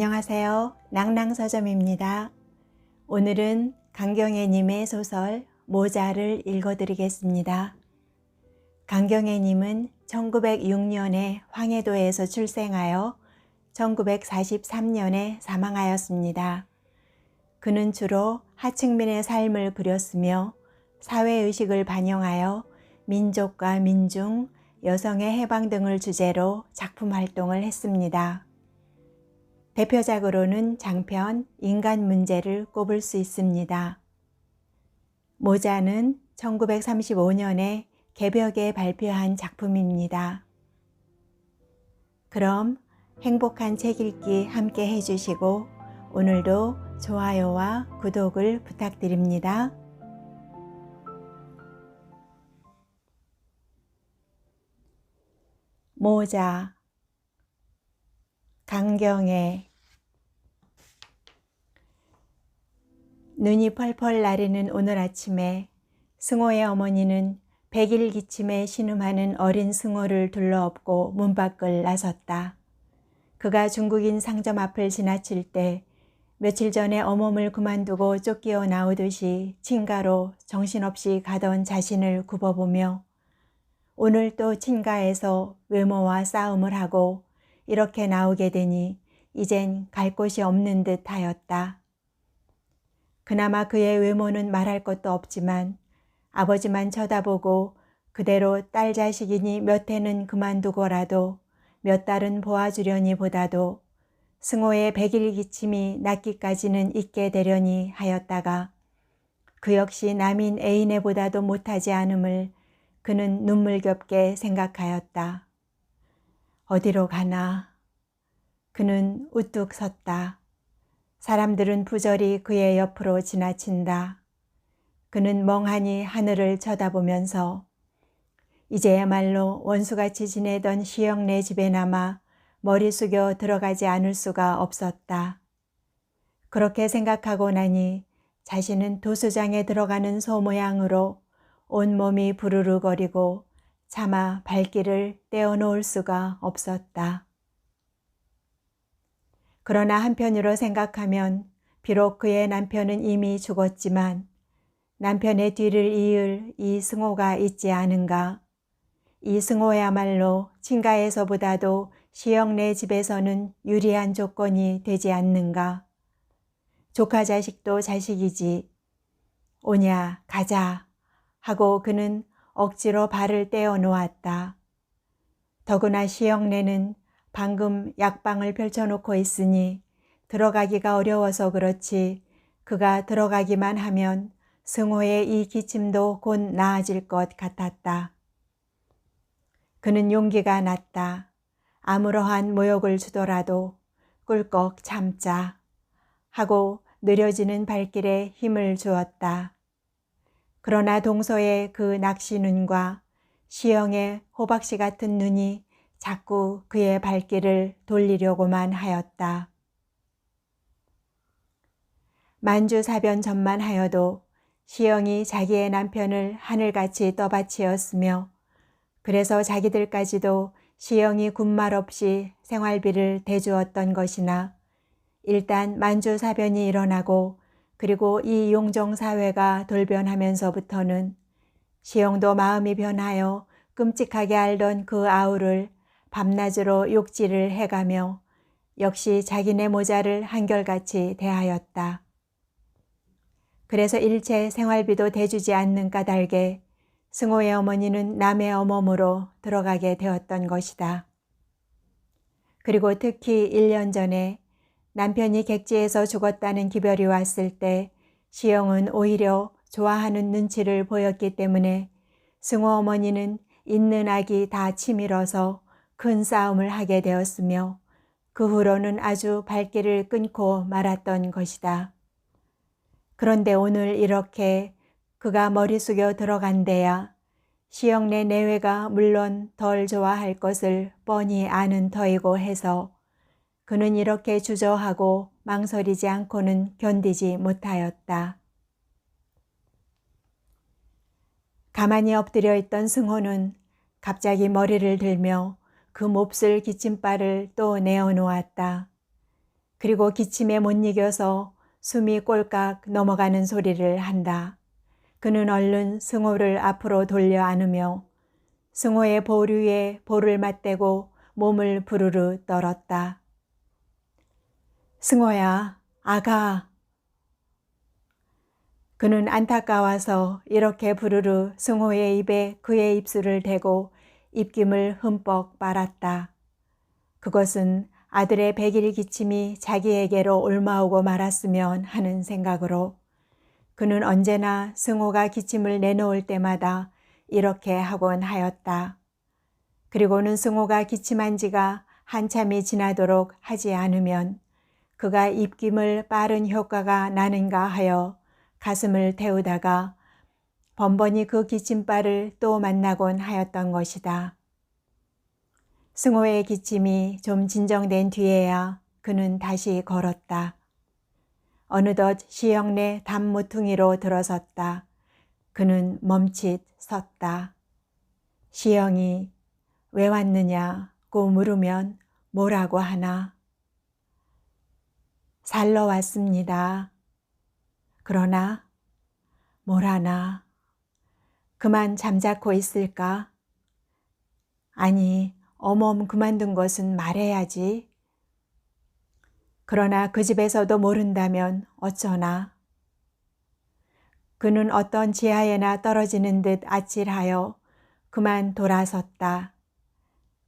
안녕하세요. 낭낭서점입니다. 오늘은 강경애님의 소설 모자를 읽어드리겠습니다. 강경애님은 1906년에 황해도에서 출생하여 1943년에 사망하였습니다. 그는 주로 하층민의 삶을 그렸으며 사회의식을 반영하여 민족과 민중, 여성의 해방 등을 주제로 작품 활동을 했습니다. 대표작으로는 장편 인간 문제를 꼽을 수 있습니다. 모자는 1935년에 개벽에 발표한 작품입니다. 그럼 행복한 책 읽기 함께 해주시고 오늘도 좋아요와 구독을 부탁드립니다. 모자 강경애. 눈이 펄펄 나르는 오늘 아침에 승호의 어머니는 백일 기침에 신음하는 어린 승호를 둘러엎고 문 밖을 나섰다. 그가 중국인 상점 앞을 지나칠 때 며칠 전에 어멈을 그만두고 쫓기어 나오듯이 친가로 정신없이 가던 자신을 굽어보며 오늘 또 친가에서 외모와 싸움을 하고 이렇게 나오게 되니 이젠 갈 곳이 없는 듯 하였다. 그나마 그의 외모는 말할 것도 없지만 아버지만 쳐다보고 그대로 딸 자식이니 몇 해는 그만두고라도 몇 달은 보아주려니 보다도 승호의 백일 기침이 낫기까지는 있게 되려니 하였다가 그 역시 남인 애인애보다도 못하지 않음을 그는 눈물겹게 생각하였다. 어디로 가나? 그는 우뚝 섰다. 사람들은 부절히 그의 옆으로 지나친다. 그는 멍하니 하늘을 쳐다보면서 이제야말로 원수같이 지내던 시영네 집에나마 머리 숙여 들어가지 않을 수가 없었다. 그렇게 생각하고 나니 자신은 도수장에 들어가는 소 모양으로 온몸이 부르르거리고 차마 발길을 떼어놓을 수가 없었다. 그러나 한편으로 생각하면 비록 그의 남편은 이미 죽었지만 남편의 뒤를 이을 이 승호가 있지 않은가. 이 승호야말로 친가에서보다도 시영네 집에서는 유리한 조건이 되지 않는가. 조카 자식도 자식이지. 오냐 가자 하고 그는 억지로 발을 떼어 놓았다. 더구나 시영네는 방금 약방을 펼쳐놓고 있으니 들어가기가 어려워서 그렇지 그가 들어가기만 하면 승호의 이 기침도 곧 나아질 것 같았다. 그는 용기가 났다. 아무러한 모욕을 주더라도 꿀꺽 참자 하고 느려지는 발길에 힘을 주었다. 그러나 동서의 그 낚시 눈과 시영의 호박씨 같은 눈이 자꾸 그의 발길을 돌리려고만 하였다. 만주사변 전만 하여도 시영이 자기의 남편을 하늘같이 떠받치었으며 그래서 자기들까지도 시영이 군말 없이 생활비를 대주었던 것이나 일단 만주사변이 일어나고 그리고 이 용정사회가 돌변하면서부터는 시영도 마음이 변하여 끔찍하게 알던 그 아우를 밤낮으로 욕질을 해가며 역시 자기네 모자를 한결같이 대하였다. 그래서 일체 생활비도 대주지 않는 까닭에 승호의 어머니는 남의 어멈으로 들어가게 되었던 것이다. 그리고 특히 1년 전에 남편이 객지에서 죽었다는 기별이 왔을 때 시영은 오히려 좋아하는 눈치를 보였기 때문에 승호 어머니는 있는 악이 다 치밀어서 큰 싸움을 하게 되었으며 그 후로는 아주 발길을 끊고 말았던 것이다. 그런데 오늘 이렇게 그가 머리 숙여 들어간 데야 시영네 내외가 물론 덜 좋아할 것을 뻔히 아는 터이고 해서 그는 이렇게 주저하고 망설이지 않고는 견디지 못하였다. 가만히 엎드려 있던 승호는 갑자기 머리를 들며 그 몹쓸 기침발을 또 내어놓았다. 그리고 기침에 못 이겨서 숨이 꼴깍 넘어가는 소리를 한다. 그는 얼른 승호를 앞으로 돌려 안으며 승호의 볼 위에 볼을 맞대고 몸을 부르르 떨었다. 승호야, 아가. 그는 안타까워서 이렇게 부르르 승호의 입에 그의 입술을 대고 입김을 흠뻑 빨았다. 그것은 아들의 백일 기침이 자기에게로 옮아오고 말았으면 하는 생각으로 그는 언제나 승호가 기침을 내놓을 때마다 이렇게 하곤 하였다. 그리고는 승호가 기침한 지가 한참이 지나도록 하지 않으면 그가 입김을 빠른 효과가 나는가 하여 가슴을 태우다가 번번이 그 기침발을 또 만나곤 하였던 것이다. 승호의 기침이 좀 진정된 뒤에야 그는 다시 걸었다. 어느덧 시영 내 담모퉁이로 들어섰다. 그는 멈칫 섰다. 시영이 왜 왔느냐고 물으면 뭐라고 하나? 살러 왔습니다. 그러나 뭘 하나? 그만 잠자코 있을까? 아니, 어멈 그만둔 것은 말해야지. 그러나 그 집에서도 모른다면 어쩌나? 그는 어떤 지하에나 떨어지는 듯 아찔하여 그만 돌아섰다.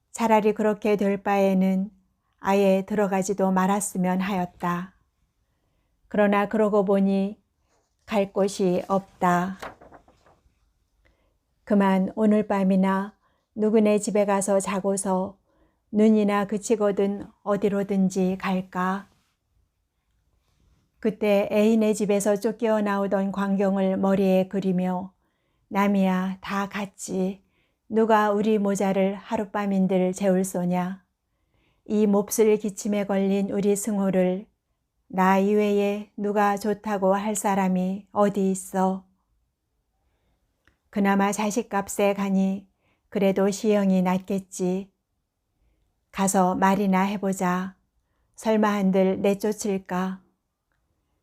차라리 그렇게 될 바에는 아예 들어가지도 말았으면 하였다. 그러나 그러고 보니 갈 곳이 없다. 그만 오늘 밤이나 누구네 집에 가서 자고서 눈이나 그치거든 어디로든지 갈까? 그때 애인의 집에서 쫓겨 나오던 광경을 머리에 그리며 남이야 다 갔지. 누가 우리 모자를 하룻밤인들 재울 소냐. 이 몹쓸 기침에 걸린 우리 승호를 나 이외에 누가 좋다고 할 사람이 어디 있어. 그나마 자식값에 가니 그래도 시영이 낫겠지. 가서 말이나 해보자. 설마 한들 내쫓을까?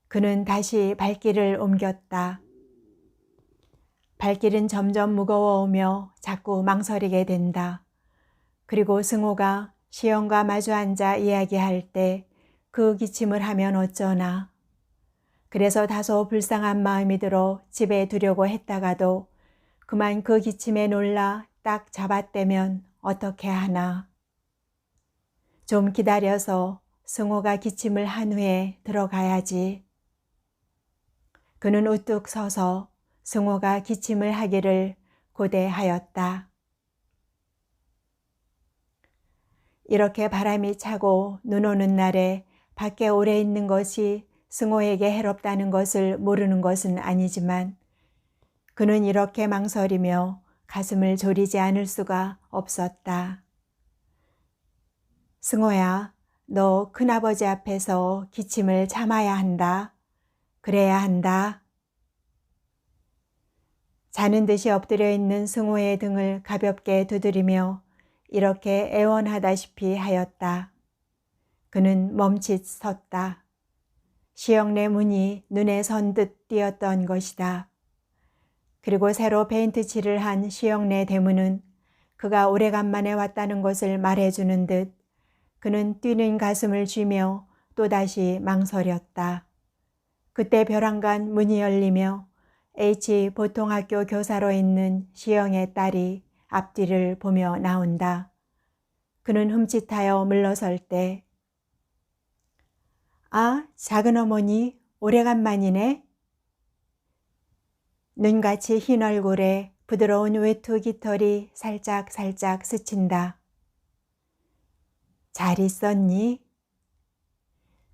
그는 다시 발길을 옮겼다. 발길은 점점 무거워오며 자꾸 망설이게 된다. 그리고 승호가 시영과 마주 앉아 이야기할 때 그 기침을 하면 어쩌나. 그래서 다소 불쌍한 마음이 들어 집에 두려고 했다가도 그만 그 기침에 놀라 딱 잡아떼면 어떻게 하나. 좀 기다려서 승호가 기침을 한 후에 들어가야지. 그는 우뚝 서서 승호가 기침을 하기를 고대하였다. 이렇게 바람이 차고 눈 오는 날에 밖에 오래 있는 것이 승호에게 해롭다는 것을 모르는 것은 아니지만 그는 이렇게 망설이며 가슴을 졸이지 않을 수가 없었다. 승호야, 너 큰아버지 앞에서 기침을 참아야 한다. 그래야 한다. 자는 듯이 엎드려 있는 승호의 등을 가볍게 두드리며 이렇게 애원하다시피 하였다. 그는 멈칫 섰다. 시영내 문이 눈에 선듯 띄었던 것이다. 그리고 새로 페인트 칠을 한 시영내 대문은 그가 오래간만에 왔다는 것을 말해주는 듯 그는 뛰는 가슴을 쥐며 또다시 망설였다. 그때 벼랑간 문이 열리며 H 보통학교 교사로 있는 시영의 딸이 앞뒤를 보며 나온다. 그는 흠칫하여 물러설 때 아, 작은 어머니 오래간만이네. 눈같이 흰 얼굴에 부드러운 외투 깃털이 살짝살짝 스친다. 잘 있었니?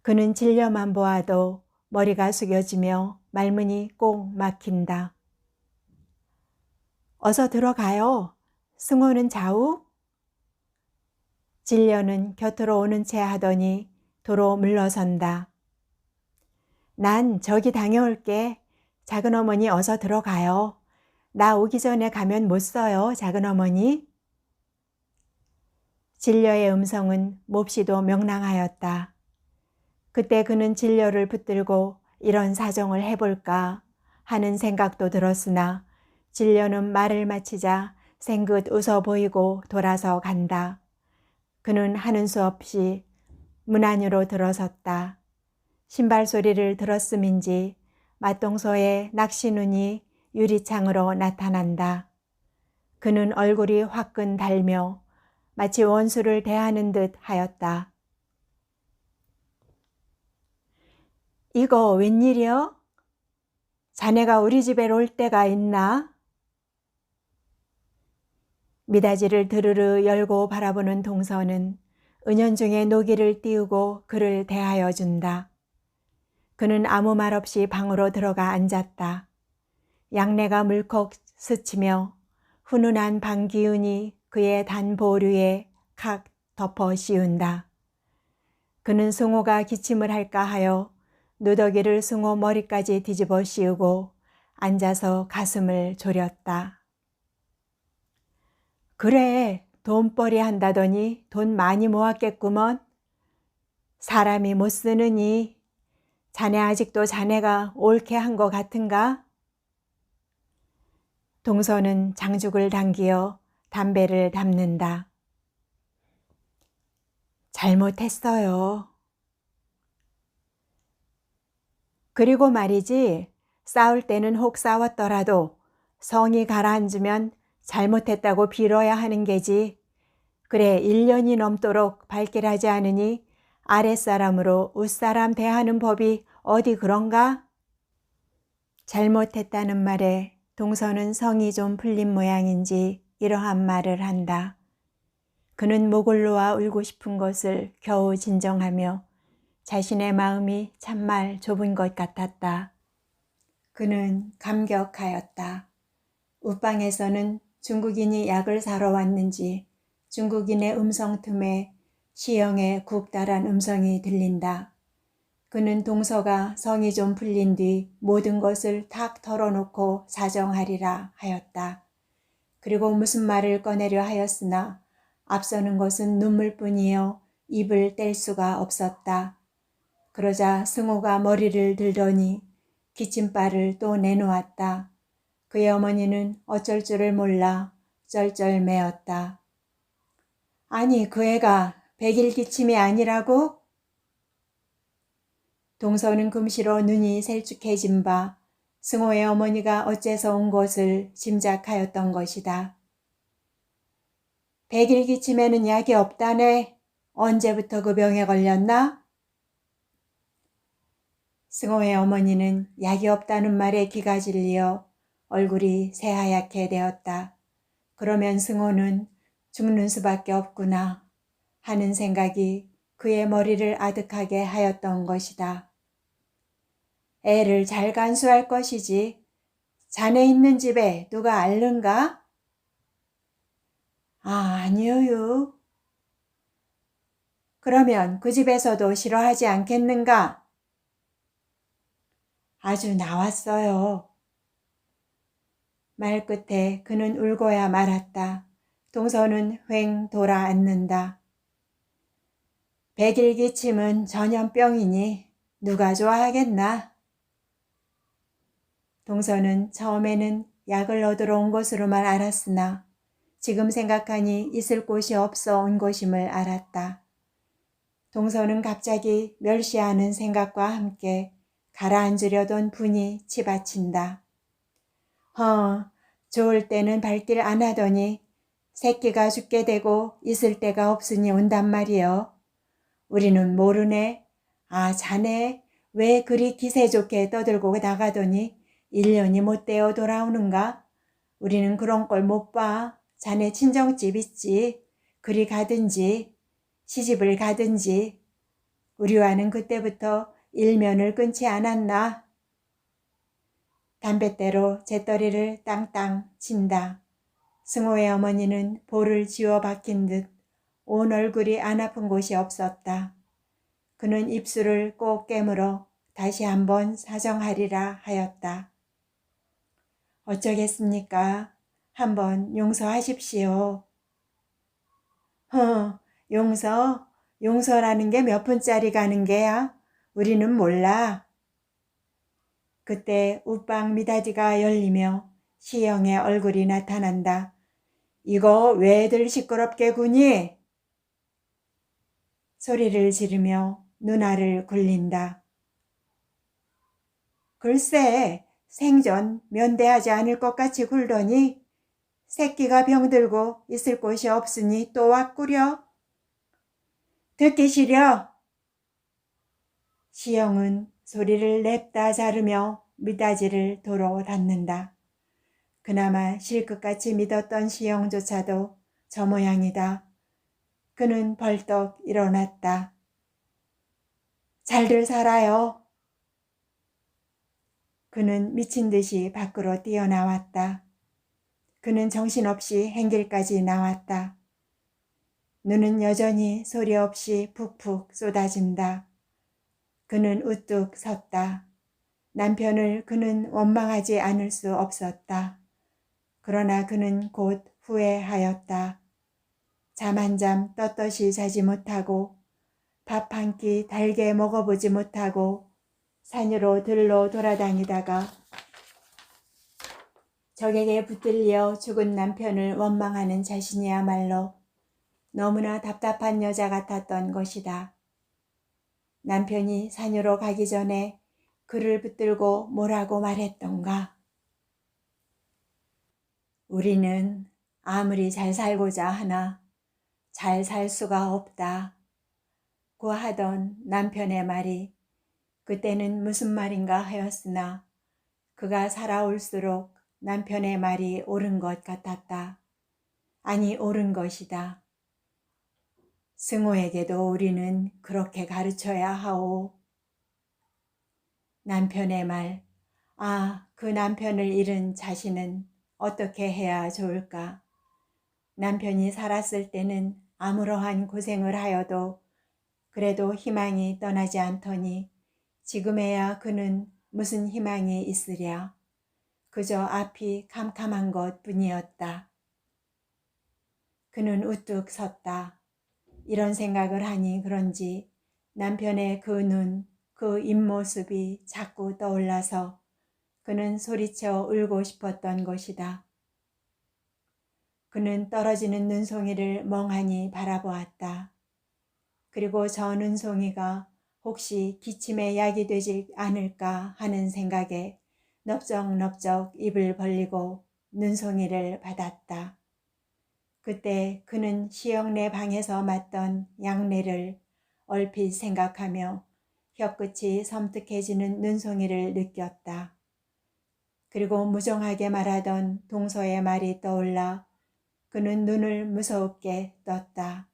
그는 질려만 보아도 머리가 숙여지며 말문이 꼭 막힌다. 어서 들어가요. 승호는 좌우? 질려는 곁으로 오는 채 하더니 도로 물러선다. 난 저기 다녀올게. 작은 어머니 어서 들어가요. 나 오기 전에 가면 못 써요, 작은 어머니. 진려의 음성은 몹시도 명랑하였다. 그때 그는 진료를 붙들고 이런 사정을 해볼까 하는 생각도 들었으나 진료는 말을 마치자 생긋 웃어 보이고 돌아서 간다. 그는 하는 수 없이 문 안으로 들어섰다. 신발 소리를 들었음인지 맞동서의 낚시눈이 유리창으로 나타난다. 그는 얼굴이 화끈 달며 마치 원수를 대하는 듯 하였다. 이거 웬일이여? 자네가 우리 집에 올 때가 있나? 미닫이를 드르르 열고 바라보는 동서는 은연중에 노기를 띄우고 그를 대하여 준다. 그는 아무 말 없이 방으로 들어가 앉았다. 양내가 물컥 스치며 훈훈한 방 기운이 그의 단 보류에 칵 덮어 씌운다. 그는 승호가 기침을 할까 하여 누더기를 승호 머리까지 뒤집어 씌우고 앉아서 가슴을 졸였다. 그래, 돈벌이 한다더니 돈 많이 모았겠구먼. 사람이 못 쓰느니 자네 아직도 자네가 옳게 한 것 같은가? 동서는 장죽을 당기어 담배를 담는다. 잘못했어요. 그리고 말이지, 싸울 때는 혹 싸웠더라도 성이 가라앉으면 잘못했다고 빌어야 하는 게지. 그래 1년이 넘도록 발길하지 않으니 아랫사람으로 윗사람 대하는 법이 어디 그런가? 잘못했다는 말에 동서는 성이 좀 풀린 모양인지 이러한 말을 한다. 그는 목을 놓아 울고 싶은 것을 겨우 진정하며 자신의 마음이 참말 좁은 것 같았다. 그는 감격하였다. 웃방에서는 중국인이 약을 사러 왔는지 중국인의 음성 틈에 시영의 굽달한 음성이 들린다. 그는 동서가 성이 좀 풀린 뒤 모든 것을 탁 털어놓고 사정하리라 하였다. 그리고 무슨 말을 꺼내려 하였으나 앞서는 것은 눈물뿐이요 입을 뗄 수가 없었다. 그러자 승호가 머리를 들더니 기침발을 또 내놓았다. 그의 어머니는 어쩔 줄을 몰라 쩔쩔매었다. 아니 그 애가 백일 기침이 아니라고? 동서는 금시로 눈이 셀쭉해진 바 승호의 어머니가 어째서 온 것을 짐작하였던 것이다. 백일 기침에는 약이 없다네. 언제부터 그 병에 걸렸나? 승호의 어머니는 약이 없다는 말에 기가 질리어 얼굴이 새하얗게 되었다. 그러면 승호는 죽는 수밖에 없구나 하는 생각이 그의 머리를 아득하게 하였던 것이다. 애를 잘 간수할 것이지. 자네 있는 집에 누가 앓는가? 아니요요. 그러면 그 집에서도 싫어하지 않겠는가? 아주 나왔어요. 말 끝에 그는 울고야 말았다. 동서는 휑 돌아 앉는다. 백일 기침은 전염병이니 누가 좋아하겠나? 동서는 처음에는 약을 얻으러 온 것으로만 알았으나 지금 생각하니 있을 곳이 없어 온 것임을 알았다. 동서는 갑자기 멸시하는 생각과 함께 가라앉으려던 분이 치받친다. 좋을 때는 발길 안 하더니 새끼가 죽게 되고 있을 데가 없으니 온단 말이여. 우리는 모르네. 자네 왜 그리 기세 좋게 떠들고 나가더니 1년이 못 되어 돌아오는가? 우리는 그런 걸 못 봐. 자네 친정집 있지. 그리 가든지 시집을 가든지. 우리와는 그때부터 일면을 끊지 않았나? 담뱃대로 재떨이를 땅땅 친다. 승호의 어머니는 볼을 쥐어 박힌 듯 온 얼굴이 안 아픈 곳이 없었다. 그는 입술을 꼭 깨물어 다시 한번 사정하리라 하였다. 어쩌겠습니까? 한번 용서하십시오. 용서? 용서라는 게 몇 푼짜리 가는 게야? 우리는 몰라. 그때 웃방 미닫이가 열리며 시영의 얼굴이 나타난다. 이거 왜들 시끄럽게 구니? 소리를 지르며 누나를 굴린다. 글쎄, 생전 면대하지 않을 것 같이 굴더니 새끼가 병들고 있을 곳이 없으니 또 왔구려. 듣기 싫여. 시영은 소리를 냅다 자르며 미닫이를 도로 닫는다. 그나마 실끝같이 믿었던 시영조차도 저 모양이다. 그는 벌떡 일어났다. 잘들 살아요. 그는 미친 듯이 밖으로 뛰어나왔다. 그는 정신없이 행길까지 나왔다. 눈은 여전히 소리 없이 푹푹 쏟아진다. 그는 우뚝 섰다. 남편을 그는 원망하지 않을 수 없었다. 그러나 그는 곧 후회하였다. 잠 한 잠 떳떳이 자지 못하고 밥 한 끼 달게 먹어보지 못하고 산으로 들로 돌아다니다가 적에게 붙들려 죽은 남편을 원망하는 자신이야말로 너무나 답답한 여자 같았던 것이다. 남편이 산으로 가기 전에 그를 붙들고 뭐라고 말했던가. 우리는 아무리 잘 살고자 하나 잘 살 수가 없다. 고 하던 남편의 말이 그때는 무슨 말인가 하였으나 그가 살아올수록 남편의 말이 옳은 것 같았다. 아니 옳은 것이다. 승호에게도 우리는 그렇게 가르쳐야 하오. 남편의 말, 그 남편을 잃은 자신은 어떻게 해야 좋을까? 남편이 살았을 때는 아무러한 고생을 하여도 그래도 희망이 떠나지 않더니 지금에야 그는 무슨 희망이 있으랴. 그저 앞이 캄캄한 것 뿐이었다. 그는 우뚝 섰다. 이런 생각을 하니 그런지 남편의 그 눈, 그 입모습이 자꾸 떠올라서 그는 소리쳐 울고 싶었던 것이다. 그는 떨어지는 눈송이를 멍하니 바라보았다. 그리고 저 눈송이가 혹시 기침에 약이 되지 않을까 하는 생각에 넙적넙적 입을 벌리고 눈송이를 받았다. 그때 그는 시영네 방에서 맞던 양내를 얼핏 생각하며 혀끝이 섬뜩해지는 눈송이를 느꼈다. 그리고 무정하게 말하던 동서의 말이 떠올라 그는 눈을 무섭게 떴다.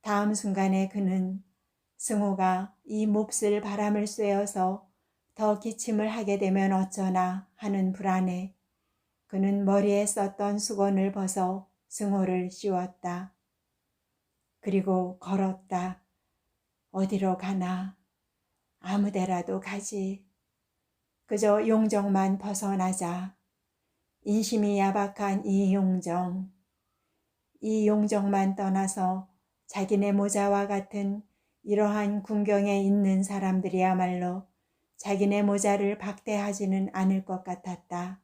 다음 순간에 그는 승호가 이 몹쓸 바람을 쐬어서 더 기침을 하게 되면 어쩌나 하는 불안에 그는 머리에 썼던 수건을 벗어 승호를 씌웠다. 그리고 걸었다. 어디로 가나? 아무 데라도 가지. 그저 용정만 벗어나자. 인심이 야박한 이 용정만 떠나서 자기네 모자와 같은 이러한 군경에 있는 사람들이야말로 자기네 모자를 박대하지는 않을 것 같았다.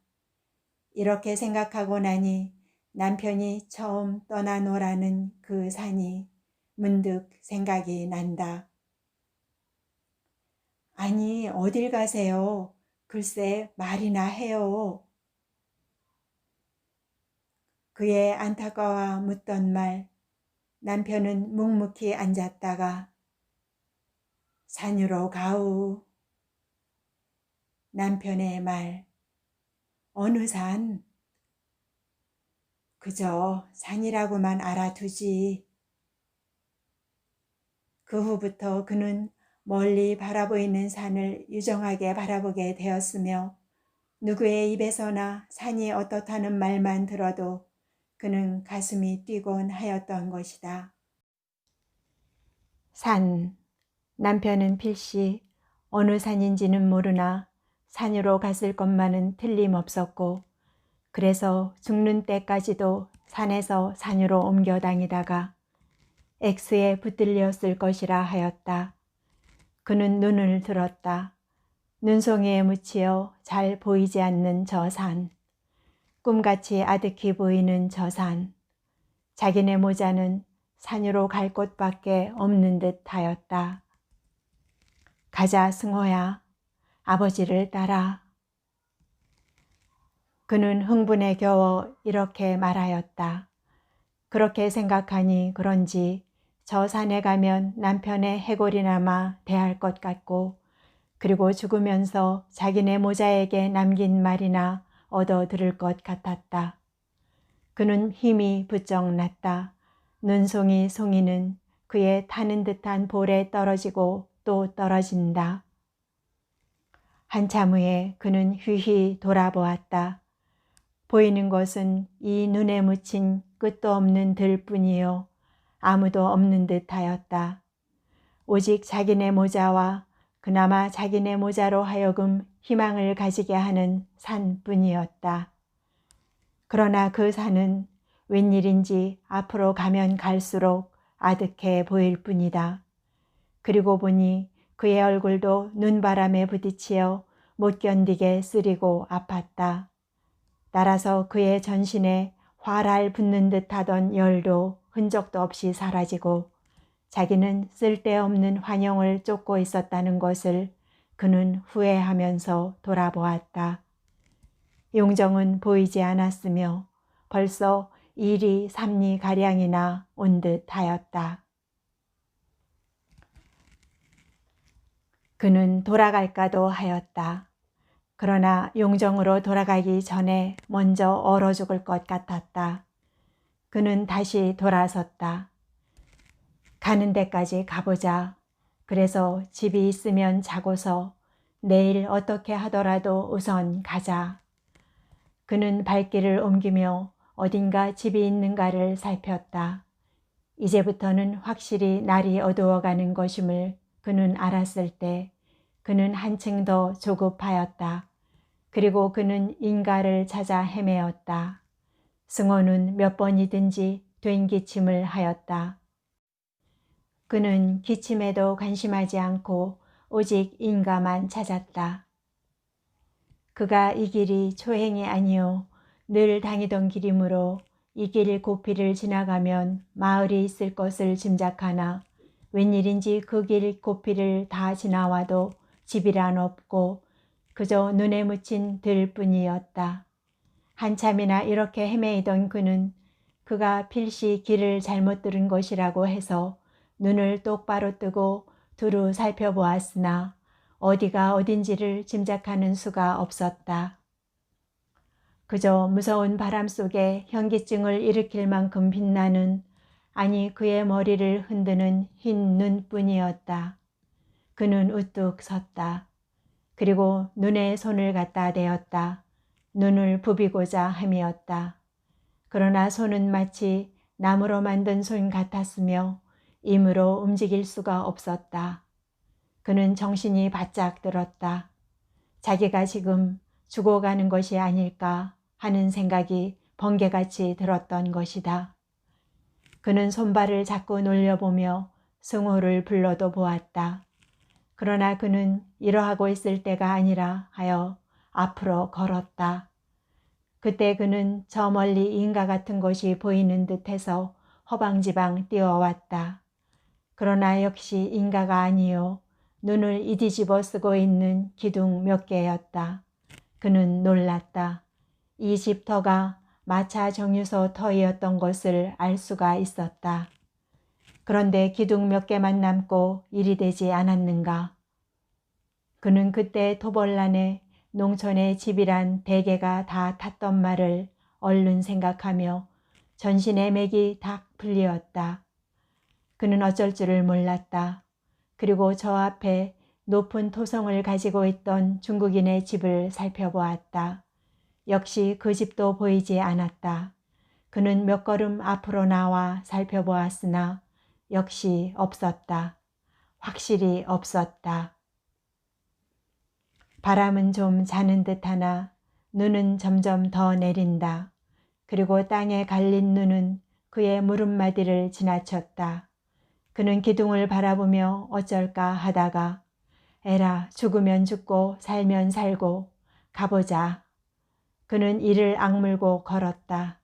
이렇게 생각하고 나니 남편이 처음 떠나노라는 그 산이 문득 생각이 난다. 아니 어딜 가세요? 글쎄 말이나 해요. 그의 안타까워 묻던 말, 남편은 묵묵히 앉았다가 산으로 가우. 남편의 말, 어느 산? 그저 산이라고만 알아두지. 그 후부터 그는 멀리 바라보이는 산을 유정하게 바라보게 되었으며 누구의 입에서나 산이 어떻다는 말만 들어도 그는 가슴이 뛰곤 하였던 것이다. 산. 남편은 필시 어느 산인지는 모르나 산으로 갔을 것만은 틀림없었고 그래서 죽는 때까지도 산에서 산으로 옮겨 다니다가 X에 붙들렸을 것이라 하였다. 그는 눈을 들었다. 눈송이에 묻히어 잘 보이지 않는 저 산. 꿈같이 아득히 보이는 저 산. 자기네 모자는 산으로 갈 곳밖에 없는 듯 하였다. 가자, 승호야. 아버지를 따라. 그는 흥분에 겨워 이렇게 말하였다. 그렇게 생각하니 그런지 저 산에 가면 남편의 해골이나마 대할 것 같고, 그리고 죽으면서 자기네 모자에게 남긴 말이나 얻어 들을 것 같았다. 그는 힘이 부쩍 났다. 눈송이 송이는 그의 타는 듯한 볼에 떨어지고 또 떨어진다. 한참 후에 그는 휘휘 돌아보았다. 보이는 것은 이 눈에 묻힌 끝도 없는 들뿐이요, 아무도 없는 듯 하였다. 오직 자기네 모자와 그나마 자기네 모자로 하여금 희망을 가지게 하는 산뿐이었다. 그러나 그 산은 웬일인지 앞으로 가면 갈수록 아득해 보일 뿐이다. 그리고 보니 그의 얼굴도 눈바람에 부딪히어 못 견디게 쓰리고 아팠다. 따라서 그의 전신에 활알 붙는 듯 하던 열도 흔적도 없이 사라지고, 자기는 쓸데없는 환영을 쫓고 있었다는 것을 그는 후회하면서 돌아보았다. 용정은 보이지 않았으며 벌써 2리 3리 가량이나 온 듯 하였다. 그는 돌아갈까도 하였다. 그러나 용정으로 돌아가기 전에 먼저 얼어 죽을 것 같았다. 그는 다시 돌아섰다. 가는 데까지 가보자. 그래서 집이 있으면 자고서 내일 어떻게 하더라도 우선 가자. 그는 발길을 옮기며 어딘가 집이 있는가를 살폈다. 이제부터는 확실히 날이 어두워가는 것임을 그는 알았을 때 그는 한층 더 조급하였다. 그리고 그는 인가를 찾아 헤매었다. 승호는 몇 번이든지 된 기침을 하였다. 그는 기침에도 관심하지 않고 오직 인가만 찾았다. 그가 이 길이 초행이 아니요 늘 다니던 길이므로 이 길 고피를 지나가면 마을이 있을 것을 짐작하나 웬일인지 그 길 고피를 다 지나와도 집이란 없고 그저 눈에 묻힌 들뿐이었다. 한참이나 이렇게 헤매이던 그는 그가 필시 길을 잘못 들은 것이라고 해서 눈을 똑바로 뜨고 두루 살펴보았으나 어디가 어딘지를 짐작하는 수가 없었다. 그저 무서운 바람 속에 현기증을 일으킬 만큼 빛나는, 아니 그의 머리를 흔드는 흰 눈뿐이었다. 그는 우뚝 섰다. 그리고 눈에 손을 갖다 대었다. 눈을 부비고자 함이었다. 그러나 손은 마치 나무로 만든 손 같았으며 힘으로 움직일 수가 없었다. 그는 정신이 바짝 들었다. 자기가 지금 죽어가는 것이 아닐까 하는 생각이 번개같이 들었던 것이다. 그는 손발을 자꾸 놀려보며 승호를 불러도 보았다. 그러나 그는 이러하고 있을 때가 아니라 하여 앞으로 걸었다. 그때 그는 저 멀리 인가 같은 것이 보이는 듯해서 허방지방 뛰어왔다. 그러나 역시 인가가 아니요 눈을 이뒤집어 쓰고 있는 기둥 몇 개였다. 그는 놀랐다. 이 집 터가 마차 정류소 터이었던 것을 알 수가 있었다. 그런데 기둥 몇 개만 남고 일이 되지 않았는가. 그는 그때 토벌란에 농촌의 집이란 대개가 다 탔던 말을 얼른 생각하며 전신의 맥이 탁 풀리었다. 그는 어쩔 줄을 몰랐다. 그리고 저 앞에 높은 토성을 가지고 있던 중국인의 집을 살펴보았다. 역시 그 집도 보이지 않았다. 그는 몇 걸음 앞으로 나와 살펴보았으나 역시 없었다. 확실히 없었다. 바람은 좀 자는 듯하나 눈은 점점 더 내린다. 그리고 땅에 갈린 눈은 그의 무릎마디를 지나쳤다. 그는 기둥을 바라보며 어쩔까 하다가 에라, 죽으면 죽고 살면 살고 가보자. 그는 이를 악물고 걸었다.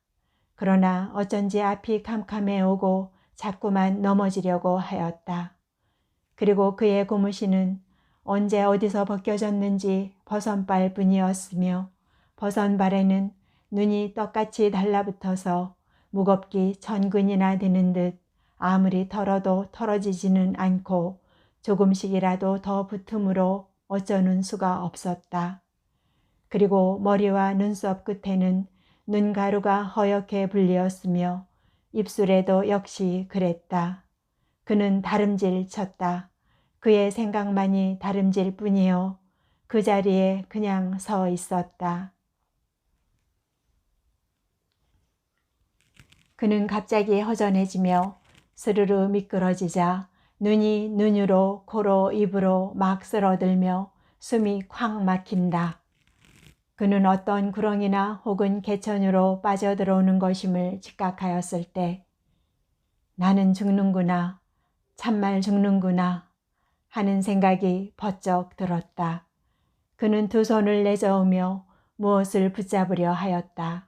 그러나 어쩐지 앞이 캄캄해 오고 자꾸만 넘어지려고 하였다. 그리고 그의 고무신은 언제 어디서 벗겨졌는지 버선발 뿐이었으며 버선발에는 눈이 떡같이 달라붙어서 무겁기 1000근이나 되는 듯 아무리 털어도 털어지지는 않고 조금씩이라도 더 붙음으로 어쩌는 수가 없었다. 그리고 머리와 눈썹 끝에는 눈가루가 허옇게 불리었으며 입술에도 역시 그랬다. 그는 다름질 쳤다. 그의 생각만이 다름질 뿐이요. 그 자리에 그냥 서 있었다. 그는 갑자기 허전해지며 스르르 미끄러지자 눈이 눈으로 코로 입으로 막 쓸어들며 숨이 콱 막힌다. 그는 어떤 구렁이나 혹은 개천으로 빠져들어오는 것임을 직각하였을 때 나는 죽는구나, 참말 죽는구나 하는 생각이 번쩍 들었다. 그는 두 손을 내저으며 무엇을 붙잡으려 하였다.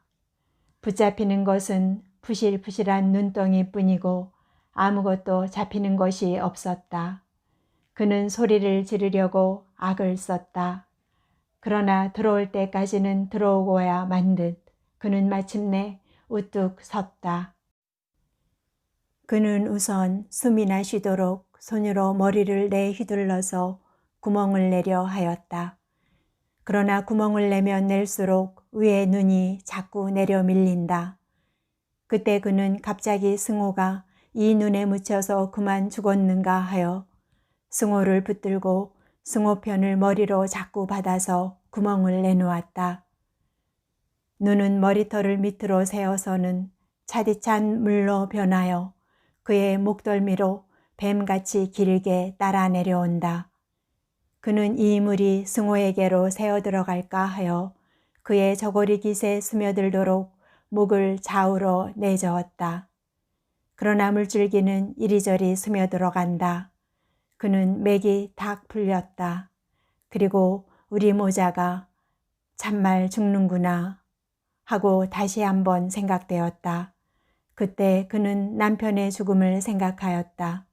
붙잡히는 것은 푸실푸실한 눈덩이 뿐이고 아무것도 잡히는 것이 없었다. 그는 소리를 지르려고 악을 썼다. 그러나 들어올 때까지는 들어오고야 만 듯 그는 마침내 우뚝 섰다. 그는 우선 숨이나 쉬도록 손으로 머리를 내휘둘러서 구멍을 내려 하였다. 그러나 구멍을 내면 낼수록 위에 눈이 자꾸 내려 밀린다. 그때 그는 갑자기 승호가 이 눈에 묻혀서 그만 죽었는가 하여 승호를 붙들고 승호편을 머리로 자꾸 받아서 구멍을 내놓았다. 눈은 머리털을 밑으로 세워서는 차디찬 물로 변하여 그의 목덜미로 뱀같이 길게 따라 내려온다. 그는 이 물이 승호에게로 새어 들어갈까 하여 그의 저고리 깃에 스며들도록 목을 좌우로 내저었다. 그러나 물줄기는 이리저리 스며들어간다. 그는 맥이 탁 풀렸다. 그리고 우리 모자가 참말 죽는구나 하고 다시 한번 생각되었다. 그때 그는 남편의 죽음을 생각하였다.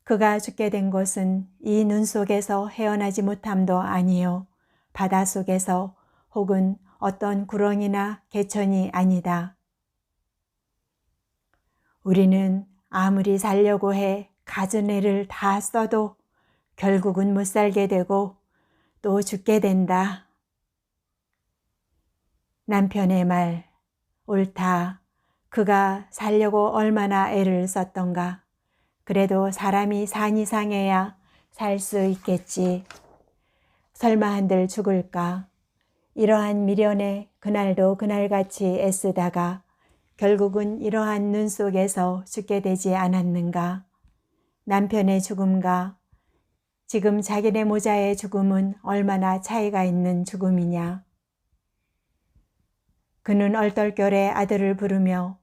그가 죽게 된 것은 이 눈 속에서 헤어나지 못함도 아니요 바닷속에서 혹은 어떤 구렁이나 개천이 아니다. 우리는 아무리 살려고 해 가진 애를 다 써도 결국은 못 살게 되고 또 죽게 된다. 남편의 말 옳다. 그가 살려고 얼마나 애를 썼던가. 그래도 사람이 산 이상해야 살 수 있겠지. 설마 한들 죽을까. 이러한 미련에 그날도 그날같이 애쓰다가 결국은 이러한 눈 속에서 죽게 되지 않았는가. 남편의 죽음과 지금 자기네 모자의 죽음은 얼마나 차이가 있는 죽음이냐. 그는 얼떨결에 아들을 부르며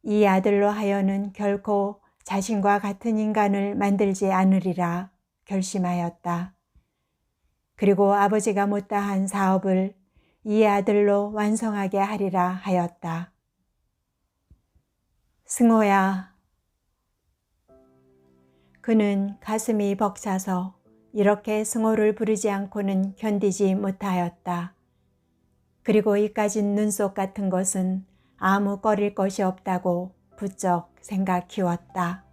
이 아들로 하여는 결코 자신과 같은 인간을 만들지 않으리라 결심하였다. 그리고 아버지가 못다한 사업을 이 아들로 완성하게 하리라 하였다. 승호야. 그는 가슴이 벅차서 이렇게 승호를 부르지 않고는 견디지 못하였다. 그리고 이까진 눈속 같은 것은 아무 꺼릴 것이 없다고 부쩍 생각 키웠다.